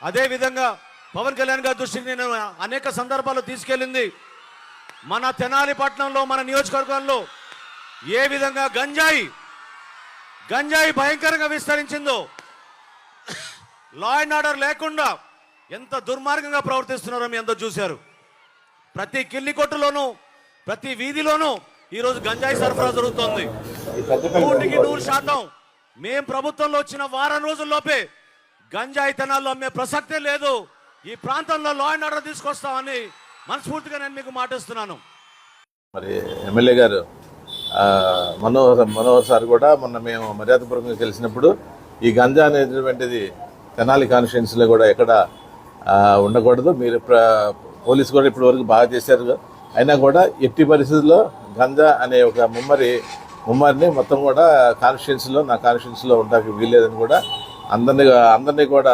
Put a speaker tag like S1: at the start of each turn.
S1: అదే విధంగా పవన్ కళ్యాణ్ గారి దృష్టికి నేను అనేక సందర్భాల్లో తీసుకెళ్ళింది మన తెనాలి పట్టణంలో మన నియోజకవర్గంలో ఏ విధంగా గంజాయి భయంకరంగా విస్తరించిందో, లా అండ్ ఆర్డర్ లేకుండా ఎంత దుర్మార్గంగా ప్రవర్తిస్తున్నారో మీ అందరూ చూశారు. ప్రతి కిల్లి కొట్టులోనూ ప్రతి వీధిలోనూ ఈరోజు గంజాయి సరఫరా జరుగుతోంది. 100% మేం ప్రభుత్వంలో వచ్చిన వారం రోజుల్లోపే గంజాయి తెనాల్లో అమ్మే ప్రసక్తే లేదు. ఈ ప్రాంతంలో లా అండ్ ఆర్డర్ తీసుకొస్తామని మనస్ఫూర్తిగా నేను మీకు మాటిస్తున్నాను.
S2: మరి ఎమ్మెల్యే గారు మనోహర్ సార్ కూడా మొన్న మేము మర్యాదపూర్వకంగా కలిసినప్పుడు ఈ గంజా అనేటువంటిది తెనాలి కాన్స్టిట్యున్సీలో కూడా ఎక్కడ ఉండకూడదు, మీరు పోలీసు కూడా ఇప్పటి వరకు బాగా చేశారు, అయినా కూడా ఎట్టి పరిస్థితుల్లో గంజా అనే ఒక ముమ్మరిని మొత్తం కూడా కాన్స్టిట్యున్సీలో నా కాన్స్టిట్యున్సీలో ఉండడానికి వీల్లేదని కూడా అందరినీ కూడా